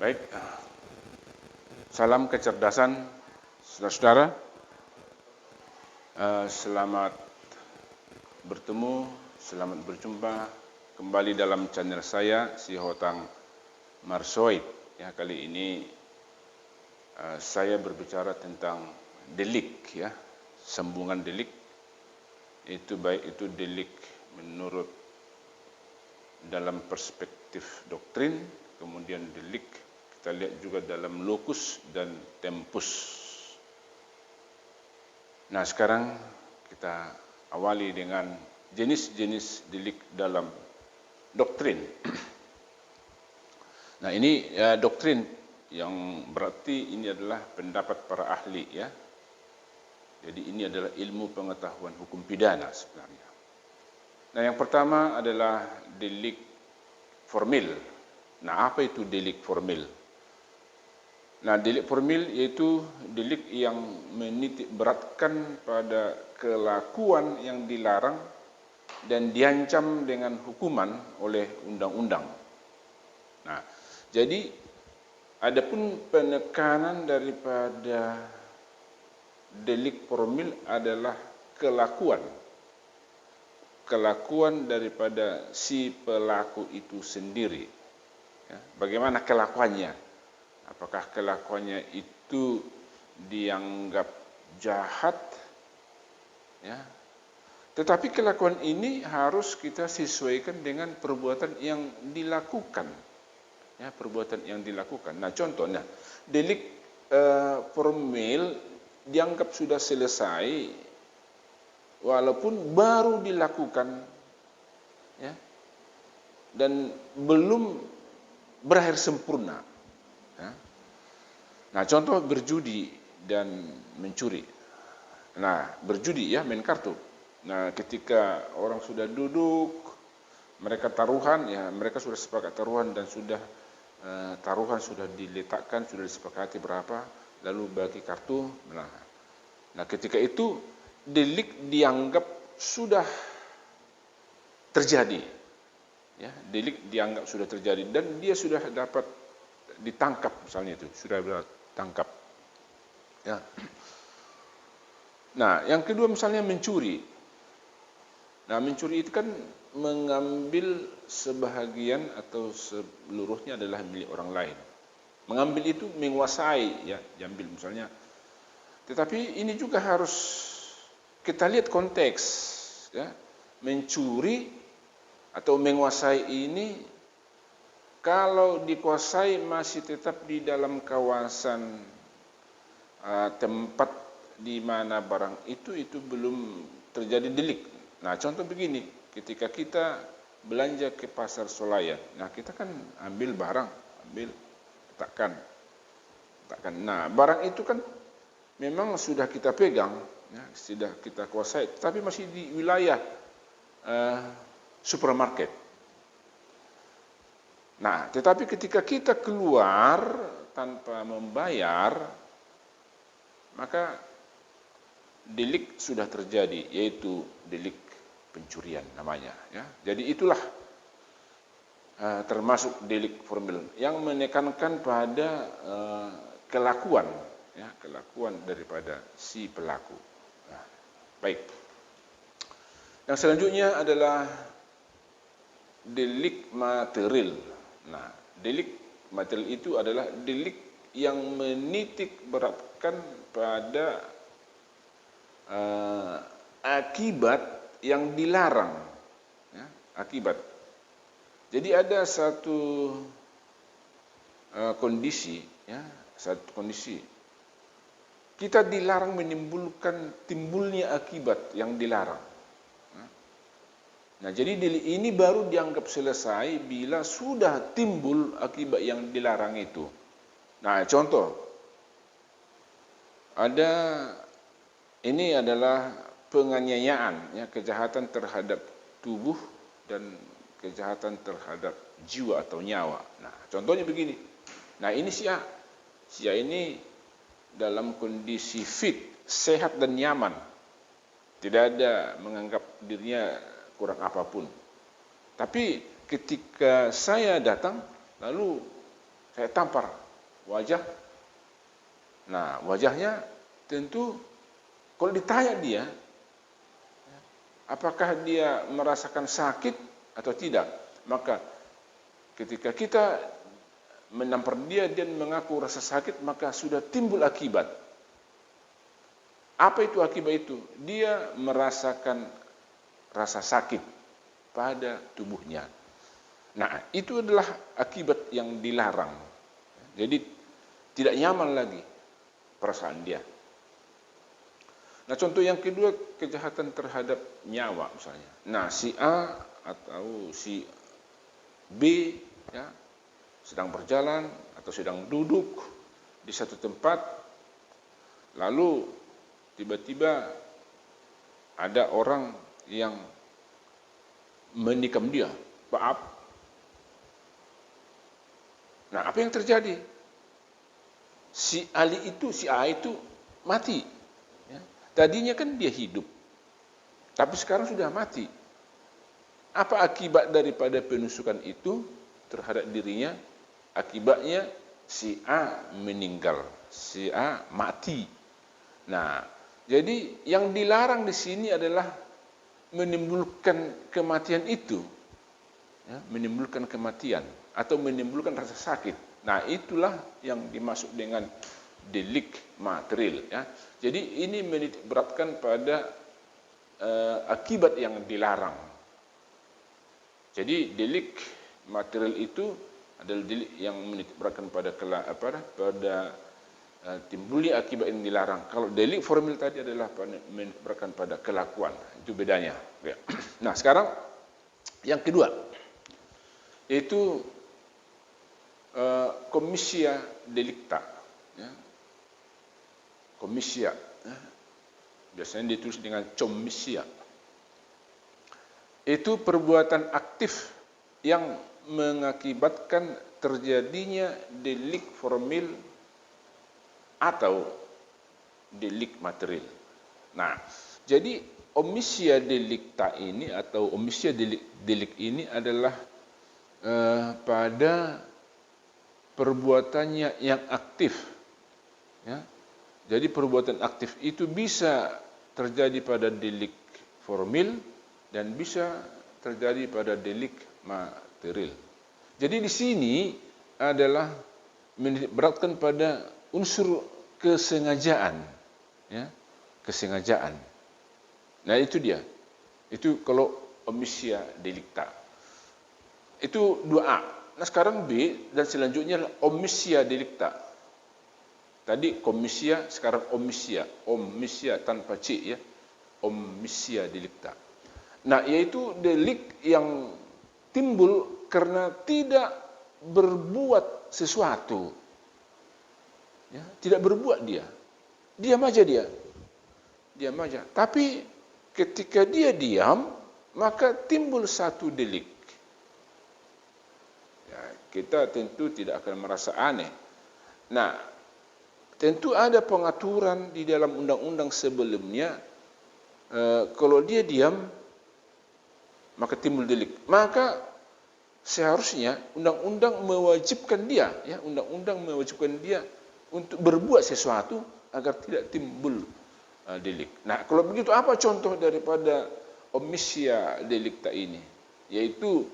Baik, salam kecerdasan saudara-saudara. Selamat bertemu, selamat berjumpa kembali dalam channel saya, Si Hotang Marsoid. Ya, kali ini saya berbicara tentang delik, ya, sambungan delik. Itu baik itu delik menurut dalam perspektif doktrin, kemudian delik kita lihat juga dalam locus dan tempus. Nah, sekarang kita awali dengan jenis-jenis delik dalam doktrin. Nah, ini doktrin yang berarti ini adalah pendapat para ahli, ya. Jadi ini adalah ilmu pengetahuan hukum pidana sebenarnya. Nah, yang pertama adalah delik formil. Nah, apa itu delik formil? Nah, delik formil yaitu delik yang menitik beratkan pada kelakuan yang dilarang dan diancam dengan hukuman oleh undang-undang. Nah, jadi adapun penekanan daripada delik formil adalah kelakuan daripada si pelaku itu sendiri. Ya, bagaimana kelakuannya? Apakah kelakuannya itu dianggap jahat? Ya. Tetapi kelakuan ini harus kita sesuaikan dengan perbuatan yang dilakukan. Ya, perbuatan yang dilakukan. Nah, contohnya delik formil dianggap sudah selesai walaupun baru dilakukan, ya, dan belum berakhir sempurna. Ya. Nah, contoh berjudi dan mencuri. Nah, berjudi, ya, main kartu. Nah, ketika orang sudah duduk, mereka taruhan, ya, mereka sudah sepakat taruhan dan sudah taruhan sudah diletakkan, sudah disepakati berapa, lalu bagi kartu. Nah, ketika itu delik dianggap sudah terjadi, ya, delik dianggap sudah terjadi dan dia sudah dapat ditangkap, misalnya itu sudah ditangkap, ya. Nah, yang kedua misalnya mencuri. Nah, mencuri itu kan mengambil sebahagian atau seluruhnya adalah milik orang lain. Mengambil itu menguasai, ya, diambil misalnya. Tetapi ini juga harus kita lihat konteks, ya. Mencuri atau menguasai ini kalau dikuasai masih tetap di dalam kawasan tempat di mana barang itu belum terjadi delik. Nah, contoh begini, ketika kita belanja ke pasar Solayan, nah kita kan ambil barang, letakkan. Nah, barang itu kan memang sudah kita pegang, ya, sudah kita kuasai, tapi masih di wilayah supermarket. Nah, tetapi ketika kita keluar tanpa membayar, maka delik sudah terjadi, yaitu delik pencurian namanya, ya. Jadi itulah termasuk delik formil yang menekankan pada kelakuan, ya, kelakuan daripada si pelaku. Nah, baik. Yang selanjutnya adalah delik material. Nah, delik material itu adalah delik yang menitik beratkan pada akibat yang dilarang, ya, akibat. Jadi ada satu kondisi, ya, satu kondisi kita dilarang menimbulkan timbulnya akibat yang dilarang. Nah, jadi delik ini baru dianggap selesai bila sudah timbul akibat yang dilarang itu. Nah, contoh, ini adalah penganiayaan, ya, kejahatan terhadap tubuh dan kejahatan terhadap jiwa atau nyawa. Nah, contohnya begini. Nah, ini si ini dalam kondisi fit, sehat dan nyaman. Tidak ada menganggap dirinya kurang apapun. Tapi ketika saya datang, lalu saya tampar wajah. Nah, wajahnya tentu kalau ditanya dia, apakah dia merasakan sakit atau tidak, maka ketika kita menampar dia dan mengaku rasa sakit, maka sudah timbul akibat. Apa itu akibat itu? Dia merasakan rasa sakit pada tubuhnya. Nah, itu adalah akibat yang dilarang. Jadi tidak nyaman lagi perasaan dia. Nah, contoh yang kedua, kejahatan terhadap nyawa misalnya. Nah, si A atau si B ya, sedang berjalan atau sedang duduk di satu tempat, lalu tiba-tiba ada orang yang menikam dia, maaf. Nah, apa yang terjadi? Si Ali itu, si A itu mati. Ya. Tadinya kan dia hidup, tapi sekarang sudah mati. Apa akibat daripada penusukan itu terhadap dirinya? Akibatnya si A meninggal, si A mati. Nah, jadi yang dilarang di sini adalah menimbulkan kematian itu, ya, menimbulkan kematian atau menimbulkan rasa sakit. Nah, itulah yang dimaksud dengan delik material. Ya. Jadi ini menitik beratkan pada akibat yang dilarang. Jadi delik material itu adalah delik yang menitik beratkan pada timbulnya akibat yang dilarang. Kalau delik formil tadi adalah menitik beratkan pada kelakuan. Itu bedanya. Ya. Nah, sekarang yang kedua itu commissia delicta, ya. Commissia, ya. Biasanya ditulis dengan commissia. Itu perbuatan aktif yang mengakibatkan terjadinya delik formil atau delik material. Nah, jadi omissia delicta ini atau omissia delik ini adalah pada perbuatannya yang aktif. Ya. Jadi perbuatan aktif itu bisa terjadi pada delik formil dan bisa terjadi pada delik material. Jadi di sini adalah menitikberatkan pada unsur kesengajaan, ya, kesengajaan. Nah, itu dia. Itu kalau omissia delicta. Itu 2A. Nah, sekarang B dan selanjutnya adalah omissia delicta. Tadi commissia, sekarang omissia. Omissia tanpa C, ya. Omissia delicta. Nah, yaitu delik yang timbul karena tidak berbuat sesuatu. Ya, tidak berbuat dia. Diam aja dia. Diam aja. Tapi ketika dia diam, maka timbul satu delik. Ya, kita tentu tidak akan merasa aneh. Nah, tentu ada pengaturan di dalam undang-undang sebelumnya. Kalau dia diam, maka timbul delik. Maka seharusnya undang-undang mewajibkan dia, ya, undang-undang mewajibkan dia untuk berbuat sesuatu agar tidak timbul delik. Nah, kalau begitu apa contoh daripada omissia delicta ini? Yaitu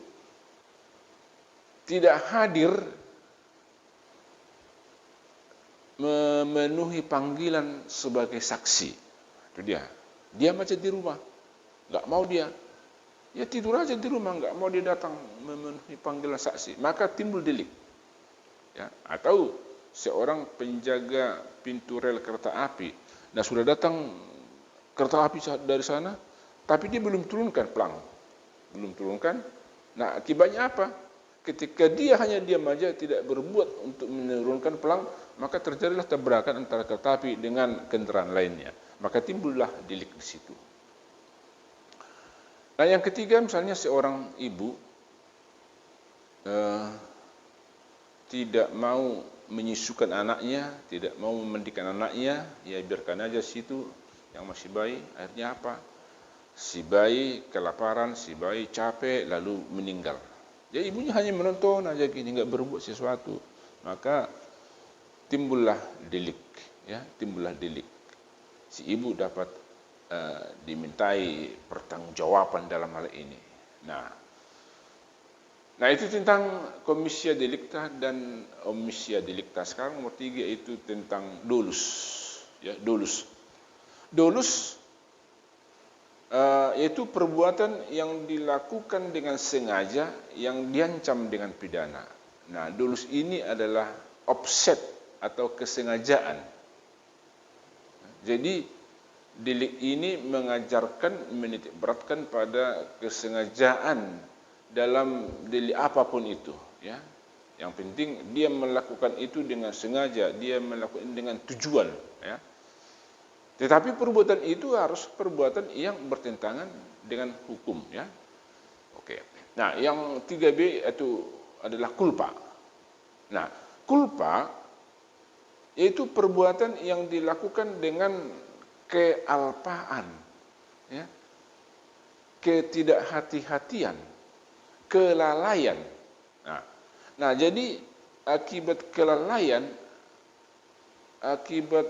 tidak hadir memenuhi panggilan sebagai saksi. Itu dia. Dia macam di rumah, nggak mau dia. Ya tidur aja di rumah, nggak mau dia datang memenuhi panggilan saksi. Maka timbul delik. Ya, atau seorang penjaga pintu rel kereta api, nah sudah datang kereta api dari sana, tapi dia belum turunkan pelang, belum turunkan. Nah, akibatnya apa? Ketika dia hanya diam aja, tidak berbuat untuk menurunkan pelang, maka terjadilah tabrakan antara kereta api dengan kendaraan lainnya. Maka timbullah delik di situ. Nah, yang ketiga misalnya seorang ibu tidak mau menyusukan anaknya, tidak mau memandikan anaknya, ya biarkan aja situ yang masih bayi. Akhirnya apa? Si bayi kelaparan, si bayi capek, lalu meninggal. Jadi ibunya hanya menonton aja gini, nggak berbuat sesuatu. maka timbullah delik, ya, timbullah delik. Si ibu dapat dimintai pertanggungjawaban dalam hal ini. Nah itu tentang comisia delicta dan omissia delicta. Sekarang nomor 3 itu tentang dolus, ya, dolus. Dolus yaitu perbuatan yang dilakukan dengan sengaja yang diancam dengan pidana. Nah, dolus ini adalah offset atau kesengajaan. Jadi delik ini mengajarkan, menitik beratkan pada kesengajaan dalam delik apapun itu, ya. Yang penting dia melakukan itu dengan sengaja, dia melakukan dengan tujuan, ya. Tetapi perbuatan itu harus perbuatan yang bertentangan dengan hukum, ya. Oke. Nah, yang 3B itu adalah culpa. Nah, culpa yaitu perbuatan yang dilakukan dengan kealpaan, ya, ketidakhati-hatian, kelalaian. Nah, jadi akibat kelalaian, akibat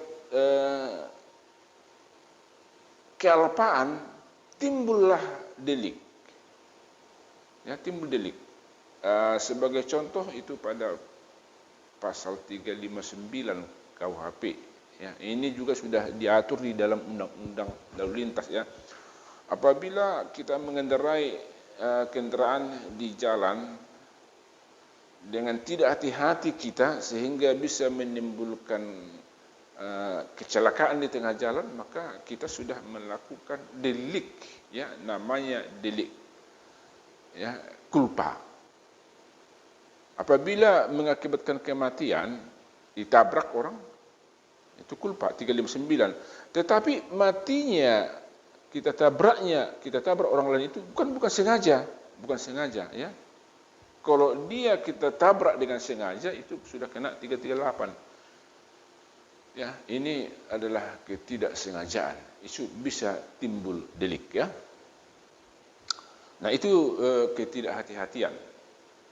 kealpaan, timbullah delik. Ya, timbul delik. Sebagai contoh itu pada pasal 359 KUHP. Ya, ini juga sudah diatur di dalam undang-undang lalu lintas, ya. Apabila kita mengendarai kendaraan di jalan dengan tidak hati-hati kita sehingga bisa menimbulkan kecelakaan di tengah jalan, maka kita sudah melakukan delik, ya, namanya delik, ya, culpa. Apabila mengakibatkan kematian, ditabrak orang, itu culpa 359. Tetapi matinya, kita tabrak orang lain itu bukan sengaja, ya. Kalau dia kita tabrak dengan sengaja itu sudah kena 338. Ya, ini adalah ketidaksengajaan. Itu bisa timbul delik, ya. Nah, itu ketidakhati-hatian.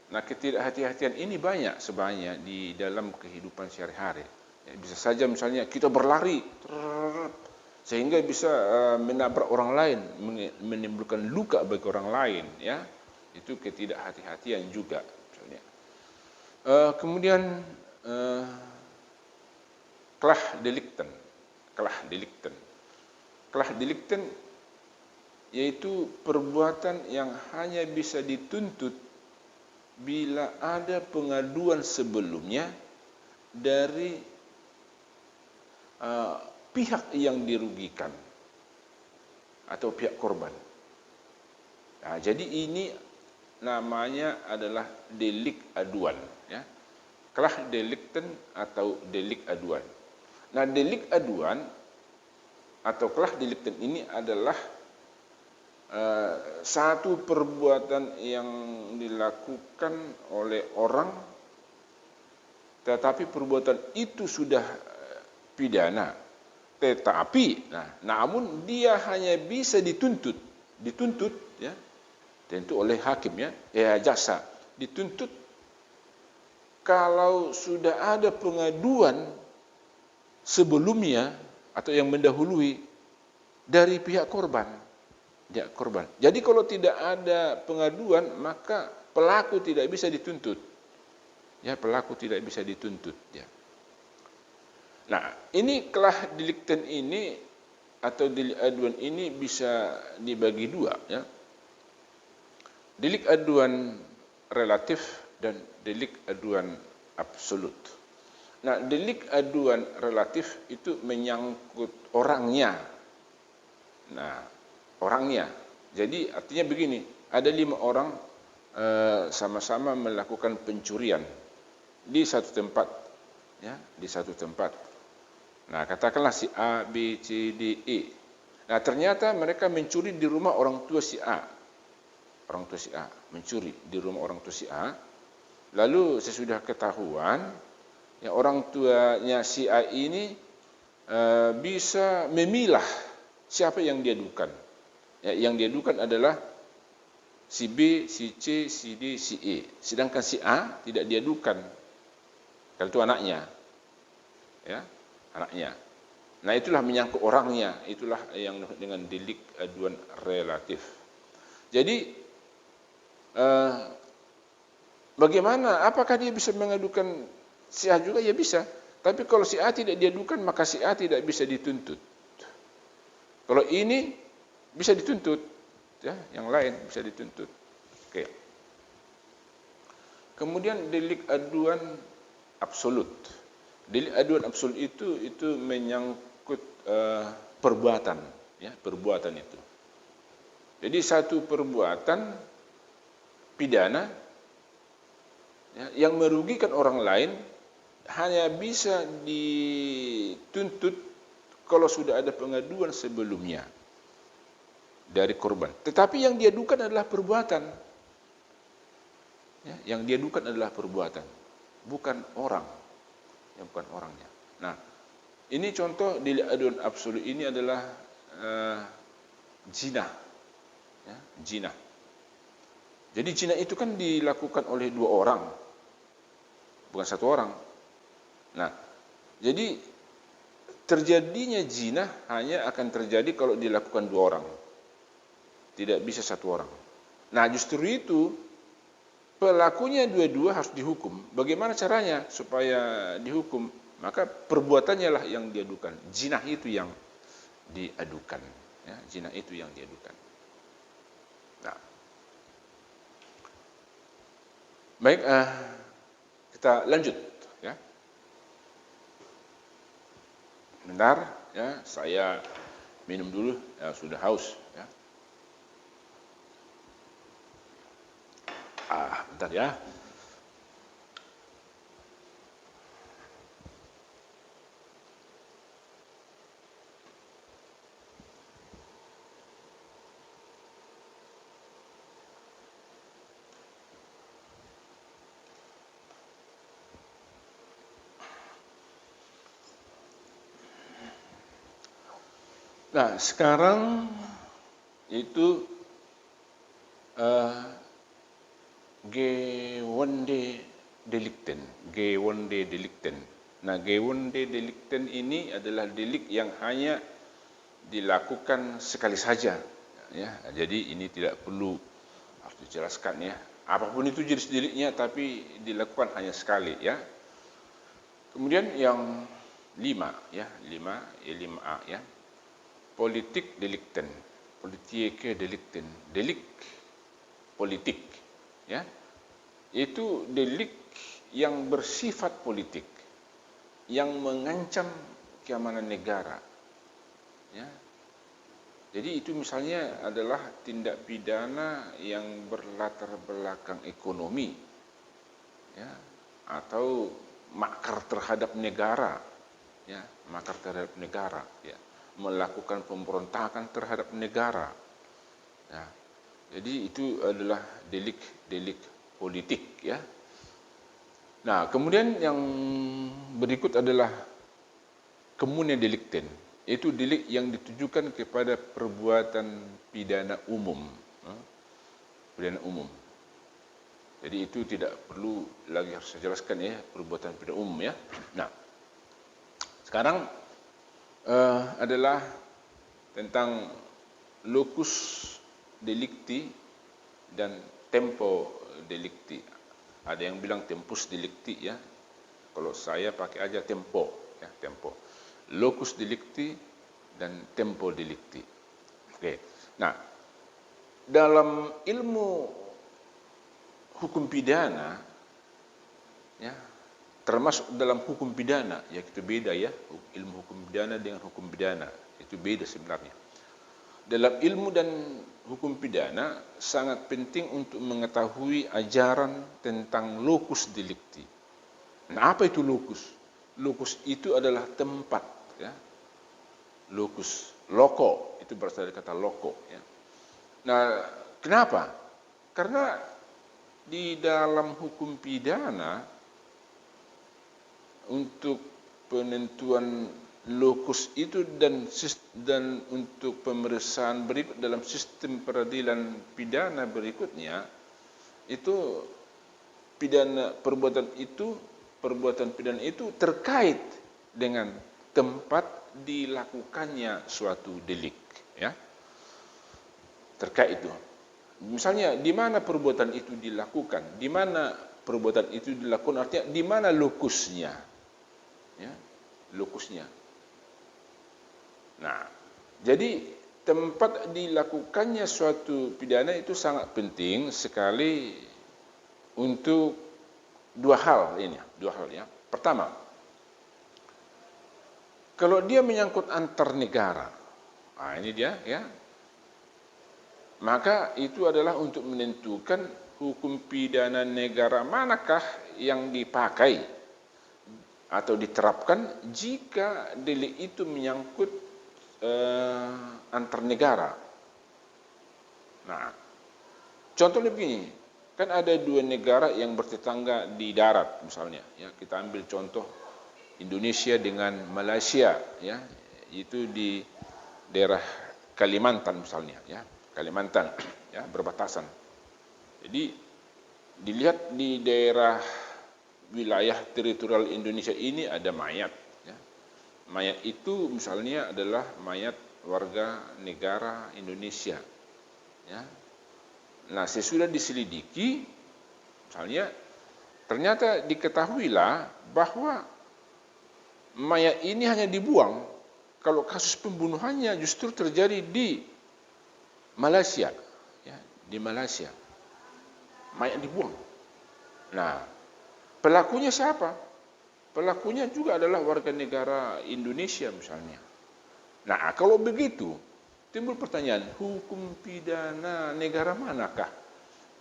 Nah, ketidakhati-hatian ini banyak sebenarnya di dalam kehidupan sehari-hari. Ya, bisa saja misalnya kita berlari sehingga bisa menabrak orang lain, menimbulkan luka bagi orang lain, ya. Itu ketidakhati-hatian juga misalnya. Kemudian kelah delikten. Kelah delikten yaitu perbuatan yang hanya bisa dituntut bila ada pengaduan sebelumnya dari pihak yang dirugikan atau pihak korban. Nah, jadi ini namanya adalah delik aduan, ya. Kelah delikten atau delik aduan. Nah, delik aduan atau kelah delikten ini adalah satu perbuatan yang dilakukan oleh orang, tetapi perbuatan itu sudah pidana, tetapi namun dia hanya bisa dituntut, ya, tentu oleh hakim, ya, jaksa, dituntut kalau sudah ada pengaduan sebelumnya atau yang mendahului dari pihak korban. Jadi kalau tidak ada pengaduan, maka pelaku tidak bisa dituntut. Ya, pelaku tidak bisa dituntut, ya. Nah, ini kelah delikten ini atau delik aduan ini bisa dibagi dua, ya. Delik aduan relatif dan delik aduan absolut. Nah, delik aduan relatif itu menyangkut orangnya. Nah, orangnya. Jadi artinya begini, ada 5 orang sama-sama melakukan pencurian di satu tempat, ya, di satu tempat. Nah, katakanlah si A, B, C, D, E. Nah, ternyata mereka mencuri di rumah orang tua si A. Orang tua si A mencuri di rumah orang tua si A. Lalu sesudah ketahuan, ya, orang tuanya si A ini bisa memilah siapa yang diadukan. Ya, yang diadukan adalah si B, si C, si D, si E. Sedangkan si A tidak diadukan. Kalau itu anaknya, ya, anaknya. Nah, itulah menyangkut orangnya, itulah yang dengan delik aduan relatif. Jadi bagaimana? Apakah dia bisa mengadukan si A juga? Ya bisa. Tapi kalau si A tidak diadukan, maka si A tidak bisa dituntut. Kalau ini bisa dituntut, ya, yang lain bisa dituntut. Oke. Kemudian delik aduan absolut. Delik aduan absolut itu menyangkut perbuatan, ya, perbuatan itu. Jadi satu perbuatan pidana, ya, yang merugikan orang lain hanya bisa dituntut kalau sudah ada pengaduan sebelumnya dari korban. Tetapi yang diadukan adalah perbuatan. Ya, yang diadukan adalah perbuatan, bukan orang, yang bukan orangnya. Nah, ini contoh delik aduan absolut ini adalah zina, ya, zina. Jadi zina itu kan dilakukan oleh dua orang, bukan satu orang. Nah, jadi terjadinya zina hanya akan terjadi kalau dilakukan dua orang, tidak bisa satu orang. Nah, justru itu pelakunya dua-dua harus dihukum. Bagaimana caranya supaya dihukum? Maka perbuatannya lah yang diadukan. Zina itu yang diadukan. Ya, zina itu yang diadukan. Nah, baik, kita lanjut. Ya, bentar, ya, saya minum dulu. Ya, sudah haus. Ya. Bentar ya. Nah, sekarang itu gewende delikten, gewende delikten. Nah, gewende delikten ini adalah delik yang hanya dilakukan sekali saja, ya. Jadi ini tidak perlu harus dijelaskan, ya. Apapun itu jenis deliknya, tapi dilakukan hanya sekali, ya. Kemudian yang 5, ya, 5A, ya. Politik delikten, politieke delikten, delik politik, ya. Itu delik yang bersifat politik, yang mengancam keamanan negara, ya. Jadi itu misalnya adalah tindak pidana yang berlatar belakang ekonomi, ya, atau makar terhadap negara, ya, makar terhadap negara, ya, melakukan pemberontakan terhadap negara. Ya. Jadi itu adalah delik-delik politik, ya. Nah, kemudian yang berikut adalah comune delicten. Itu delik yang ditujukan kepada perbuatan pidana umum, pidana umum. Jadi itu tidak perlu lagi harus saya jelaskan, ya, perbuatan pidana umum, ya. Nah, sekarang adalah tentang locus delicti dan tempo delicti. Ada yang bilang tempus delicti, ya. Kalau saya pakai aja tempo, ya, tempo. Locus delicti dan tempo delicti. Oke. Nah, dalam ilmu hukum pidana, ya, termasuk dalam hukum pidana, ya, itu beda, ya. Ilmu hukum pidana dengan hukum pidana itu beda sebenarnya. Dalam ilmu dan hukum pidana sangat penting untuk mengetahui ajaran tentang locus delicti. Nah, apa itu locus? Locus itu adalah tempat, ya. Locus, loko, itu berasal dari kata loko, ya. Nah, kenapa? Karena di dalam hukum pidana untuk penentuan lokus itu dan untuk pemeriksaan berikut dalam sistem peradilan pidana berikutnya, itu pidana perbuatan itu perbuatan pidana itu terkait dengan tempat dilakukannya suatu delik, ya. Terkait itu. Misalnya di mana perbuatan itu dilakukan, di mana perbuatan itu dilakukan, artinya di mana lokusnya, ya, lokusnya. Nah, jadi tempat dilakukannya suatu pidana itu sangat penting sekali untuk dua hal ya. Pertama, kalau dia menyangkut antar negara, nah ini dia, ya, maka itu adalah untuk menentukan hukum pidana negara manakah yang dipakai atau diterapkan jika delik itu menyangkut antar negara. Nah, contohnya begini, kan ada dua negara yang bertetangga di darat misalnya, ya, kita ambil contoh Indonesia dengan Malaysia, ya, itu di daerah Kalimantan misalnya, ya, Kalimantan, ya, berbatasan. Jadi dilihat di daerah wilayah teritorial Indonesia ini ada mayat, ya. Mayat itu misalnya adalah mayat warga negara Indonesia, ya. Nah, sesudah diselidiki, misalnya ternyata diketahuilah bahwa mayat ini hanya dibuang kalau kasus pembunuhannya justru terjadi di Malaysia, ya, di Malaysia. Mayat dibuang. Nah, pelakunya siapa? Pelakunya juga adalah warga negara Indonesia misalnya. Nah, kalau begitu, timbul pertanyaan, hukum pidana negara manakah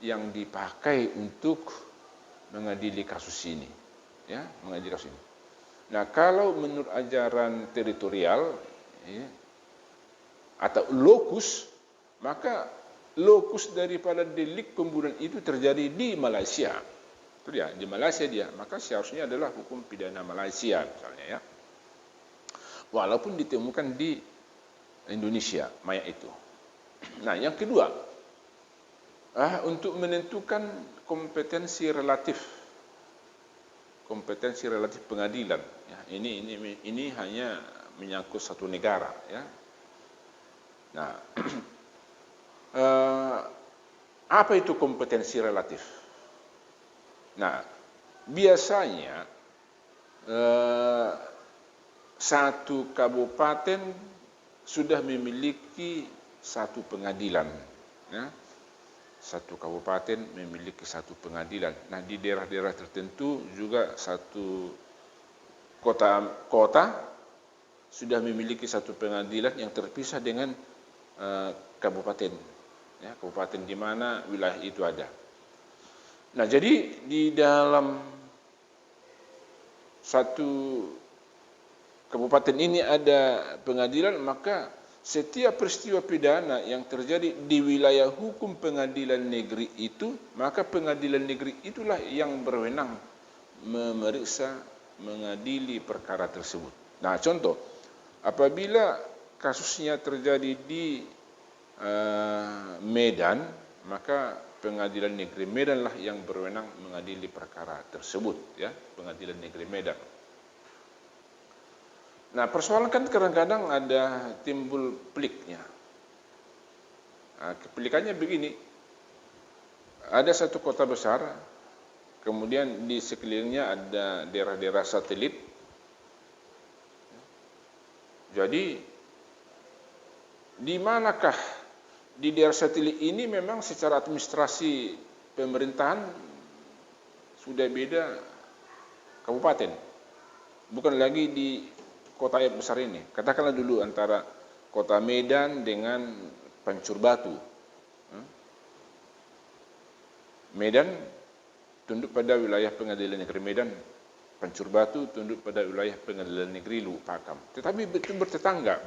yang dipakai untuk mengadili kasus ini? Ya, mengadili kasus ini. Nah, kalau menurut ajaran teritorial, ya, atau lokus, maka lokus daripada delik pembunuhan itu terjadi di Malaysia. Itu dia, di Malaysia dia, maka seharusnya adalah hukum pidana Malaysia misalnya, ya. Walaupun ditemukan di Indonesia mayat itu. Nah, yang kedua, untuk menentukan kompetensi relatif pengadilan, ya, ini hanya menyangkut satu negara, ya. Nah, apa itu kompetensi relatif? Nah, biasanya satu kabupaten sudah memiliki satu pengadilan, ya. Satu kabupaten memiliki satu pengadilan. Nah, di daerah-daerah tertentu juga satu kota sudah memiliki satu pengadilan yang terpisah dengan kabupaten, ya, kabupaten di mana wilayah itu ada. Nah, jadi di dalam satu kabupaten ini ada pengadilan, maka setiap peristiwa pidana yang terjadi di wilayah hukum pengadilan negeri itu, maka pengadilan negeri itulah yang berwenang memeriksa, mengadili perkara tersebut. Nah, contoh, apabila kasusnya terjadi di Medan, maka pengadilan negeri Medan lah yang berwenang mengadili perkara tersebut, ya, pengadilan negeri Medan. Nah, persoalan kan kadang-kadang ada timbul peliknya. Nah, kepelikannya begini, ada satu kota besar, kemudian di sekelilingnya ada daerah-daerah satelit. Jadi, di manakah di daerah satelit ini memang secara administrasi pemerintahan sudah beda kabupaten, bukan lagi di kota yang besar ini. Katakanlah dulu antara kota Medan dengan Pancur Batu. Medan tunduk pada wilayah pengadilan negeri Medan, Pancur Batu tunduk pada wilayah pengadilan negeri Lubuk Pakam. Tetapi itu bertetangga.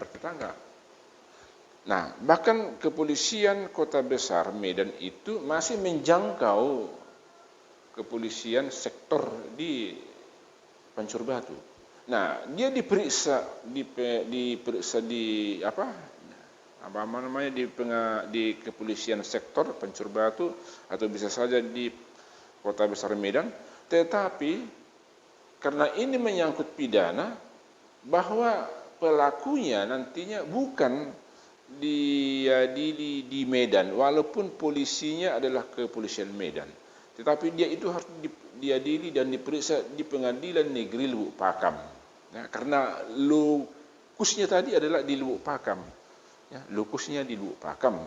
Nah, bahkan kepolisian kota besar Medan itu masih menjangkau kepolisian sektor di Pancur Batu. Nah, dia diperiksa di kepolisian sektor Pancur Batu atau bisa saja di kota besar Medan, tetapi karena ini menyangkut pidana, bahwa pelakunya nantinya bukan diadili di Medan, walaupun polisinya adalah kepolisian Medan, tetapi dia itu harus diadili dan diperiksa di Pengadilan Negeri Lubuk Pakam. Ya, karena lokusnya tadi adalah di Lubuk Pakam. Ya, lokusnya di Lubuk Pakam.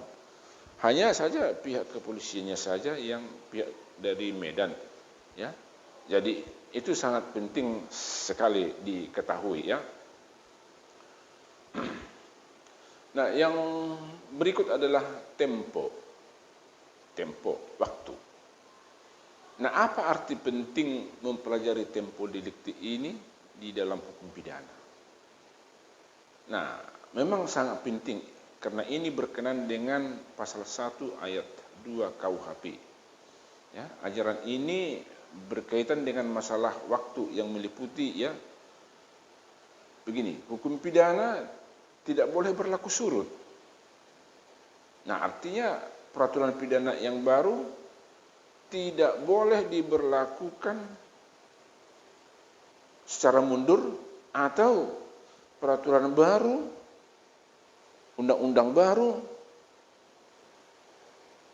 Hanya saja pihak kepolisiannya saja yang pihak dari Medan. Ya, jadi itu sangat penting sekali diketahui, ya. Nah, yang berikut adalah tempo waktu. Nah, apa arti penting mempelajari tempo delikti ini di dalam hukum pidana? Nah, memang sangat penting karena ini berkenan dengan pasal 1 ayat 2 KUHP. Ya, ajaran ini berkaitan dengan masalah waktu yang meliputi, ya, begini, hukum pidana tidak boleh berlaku surut. Nah, artinya peraturan pidana yang baru tidak boleh diberlakukan secara mundur, atau peraturan baru, undang-undang baru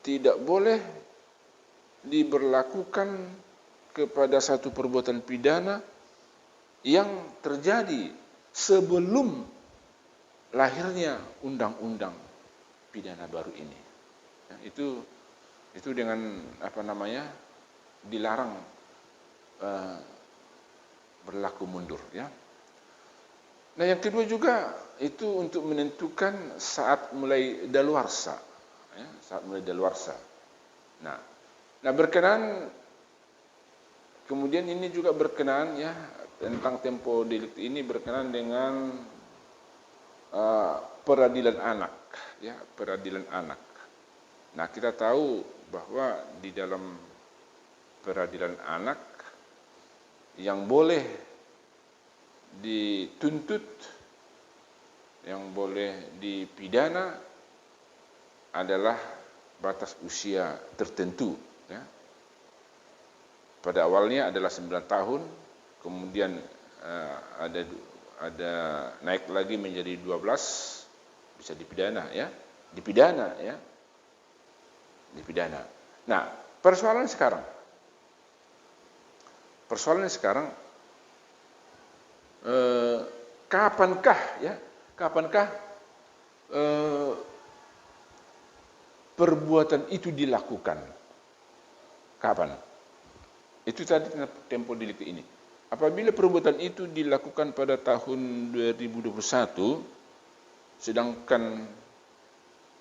tidak boleh diberlakukan kepada satu perbuatan pidana yang terjadi sebelum lahirnya undang-undang pidana baru ini. Ya, itu dengan dilarang berlaku mundur, ya. Nah, yang kedua juga itu untuk menentukan saat mulai daluarsa, ya, saat mulai daluarsa. Nah, berkenan, kemudian ini juga berkenan, ya, tentang tempo delikti ini berkenan dengan peradilan anak, ya, peradilan anak. Nah, kita tahu bahwa di dalam peradilan anak yang boleh dituntut, yang boleh dipidana adalah batas usia tertentu, ya. Pada awalnya adalah 9 tahun, kemudian ada naik lagi menjadi 12, bisa dipidana, ya. Dipidana. Nah, persoalan sekarang kapankah perbuatan itu dilakukan? Kapan? Itu tadi tempo delikti ini. Apabila perbuatan itu dilakukan pada tahun 2021, sedangkan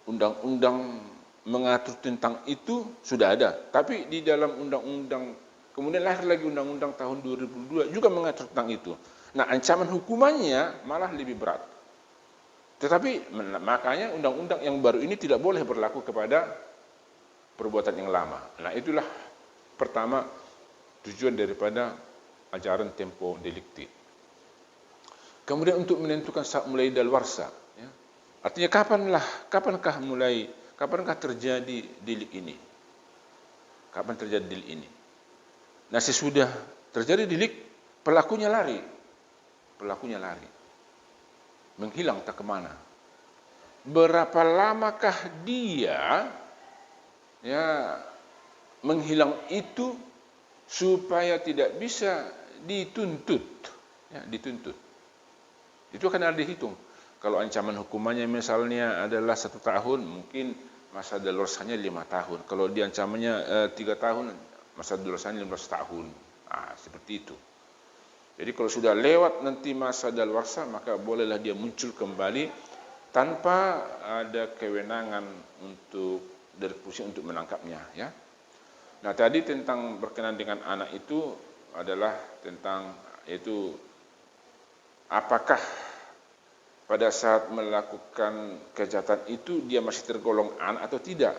undang-undang mengatur tentang itu sudah ada, tapi di dalam undang-undang, kemudian lahir lagi undang-undang tahun 2002 juga mengatur tentang itu. Nah, ancaman hukumannya malah lebih berat. Tetapi makanya undang-undang yang baru ini tidak boleh berlaku kepada perbuatan yang lama. Nah, itulah pertama tujuan daripada ajaran tempo delikti. Kemudian untuk menentukan saat mulai daluarsa, ya. Artinya kapankah terjadi delik ini? Kapan terjadi delik ini? Nah, sesudah terjadi delik, pelakunya lari, menghilang tak kemana. Berapa lamakah dia, ya, menghilang itu supaya tidak bisa dituntut, ya, dituntut. Itu akan ada dihitung. Kalau ancaman hukumannya misalnya adalah 1 tahun, mungkin masa daluarsanya 5 tahun. Kalau dia ancamannya 3 tahun, masa daluarsanya 15 tahun. Seperti itu. Jadi kalau sudah lewat nanti masa daluarsa, maka bolehlah dia muncul kembali tanpa ada kewenangan dari polisi untuk menangkapnya, ya. Nah, tadi tentang berkenaan dengan anak itu adalah tentang yaitu apakah pada saat melakukan kejahatan itu dia masih tergolong anak atau tidak,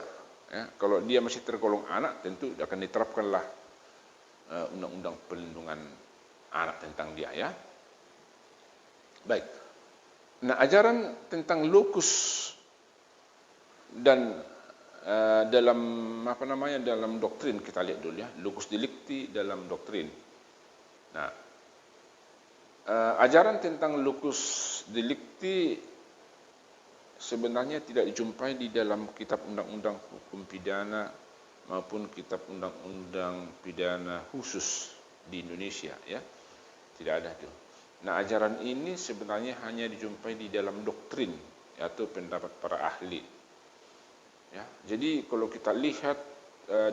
ya. Kalau dia masih tergolong anak, tentu akan diterapkanlah undang-undang perlindungan anak tentang dia, ya. Baik. Nah, ajaran tentang lokus dan dalam dalam doktrin kita lihat dulu, ya, lokus delikti dalam doktrin. Nah, ajaran tentang locus delicti sebenarnya tidak dijumpai di dalam kitab undang-undang hukum pidana maupun kitab undang-undang pidana khusus di Indonesia, ya. Tidak ada itu. Nah, ajaran ini sebenarnya hanya dijumpai di dalam doktrin atau pendapat para ahli. Ya, jadi kalau kita lihat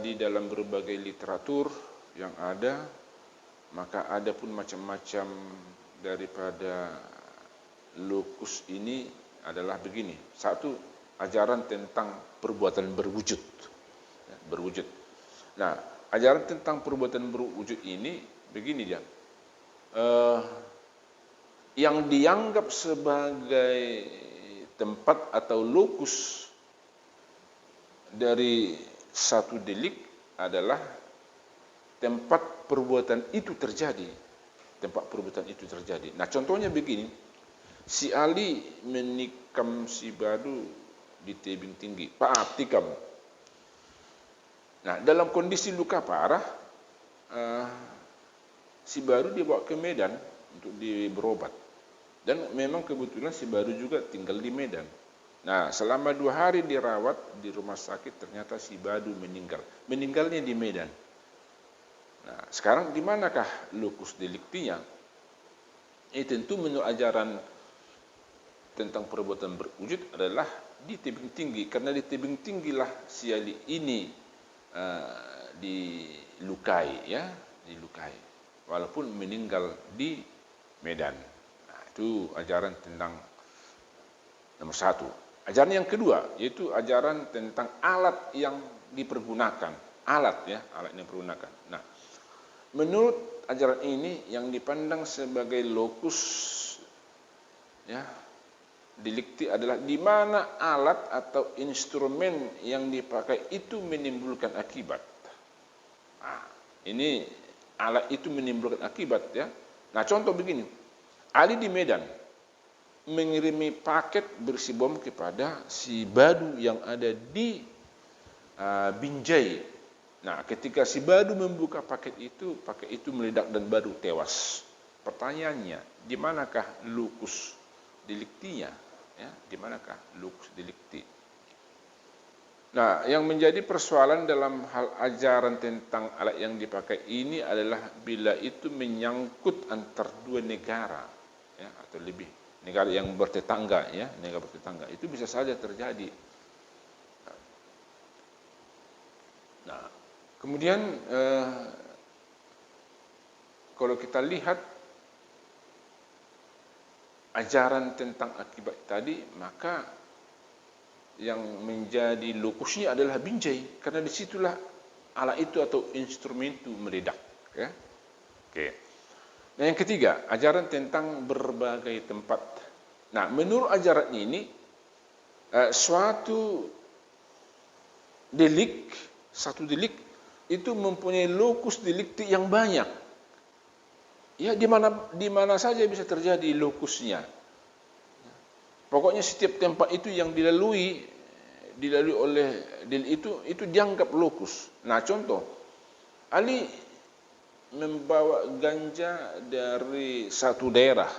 di dalam berbagai literatur yang ada, maka ada pun macam-macam daripada locus ini adalah begini. Satu, ajaran tentang perbuatan berwujud. Ya, berwujud. Nah, ajaran tentang perbuatan berwujud ini begini dia. Yang dianggap sebagai tempat atau locus dari satu delik adalah tempat perbuatan itu terjadi. Tempat perbuatan itu terjadi. Nah, contohnya begini. Si Ali menikam si Badu di tebing tinggi. Pak tikam. Nah, dalam kondisi luka parah, si Badu dibawa ke Medan untuk berobat. Dan memang kebetulan si Badu juga tinggal di Medan. Nah, selama 2 hari dirawat di rumah sakit, ternyata si Badu meninggal. Meninggalnya di Medan. Nah, sekarang di manakah locus delictinya? Tentu menurut ajaran tentang perbuatan berwujud adalah di tebing tinggi, karena di tebing tinggilah si Ali ini dilukai, ya, dilukai, walaupun meninggal di Medan. Nah, itu ajaran tentang nomor 1. Ajaran yang kedua yaitu ajaran tentang alat yang dipergunakan, alat, ya, alat yang dipergunakan. Nah, menurut ajaran ini yang dipandang sebagai locus, ya, delikti adalah di mana alat atau instrumen yang dipakai itu menimbulkan akibat. Nah, ini alat itu menimbulkan akibat, ya. Nah, contoh begini. Ali di Medan mengirimi paket berisi bom kepada si Badu yang ada di Binjai. Nah, ketika si Badu membuka paket itu meledak dan Badu tewas. Pertanyaannya, di manakah locus deliktinya? Ya, di manakah locus delicti? Nah, yang menjadi persoalan dalam hal ajaran tentang alat yang dipakai ini adalah bila itu menyangkut antar 2 negara, ya, atau lebih negara yang bertetangga, ya, negara bertetangga, itu bisa saja terjadi. Nah, kemudian kalau kita lihat ajaran tentang akibat tadi, maka yang menjadi lokusnya adalah Binjai, karena disitulah alat itu atau instrumen itu meledak, ya. Oke. Nah, yang ketiga, ajaran tentang berbagai tempat. Nah, menurut ajaran ini, satu delik itu mempunyai locus delicti yang banyak. Ya, di mana saja bisa terjadi locusnya. Pokoknya setiap tempat itu yang dilalui oleh delik itu dianggap locus. Nah, contoh, Ali membawa ganja dari satu daerah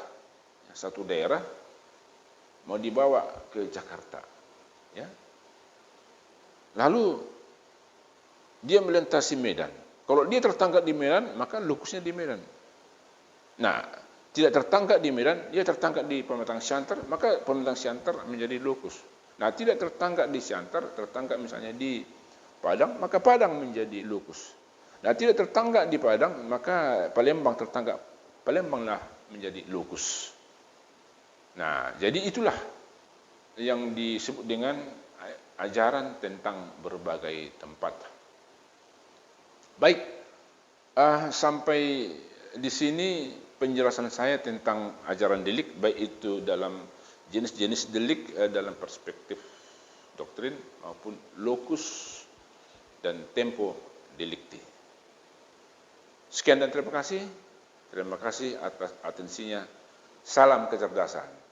mau dibawa ke Jakarta, ya. Lalu dia melintasi Medan. Kalau dia tertangkap di Medan, maka locusnya di Medan. Nah, tidak tertangkap di Medan, dia tertangkap di Pematang Siantar, maka Pematang Siantar menjadi locus. Nah, tidak tertangkap di Siantar, tertangkap misalnya di Padang, maka Padang menjadi locus. Nah, tidak tertangkap di Padang, maka Palembanglah menjadi locus. Nah, jadi itulah yang disebut dengan ajaran tentang berbagai tempat. Baik, sampai di sini penjelasan saya tentang ajaran delik, baik itu dalam jenis-jenis delik dalam perspektif doktrin maupun locus dan tempo delicti. Sekian dan terima kasih. Terima kasih atas atensinya. Salam kecerdasan.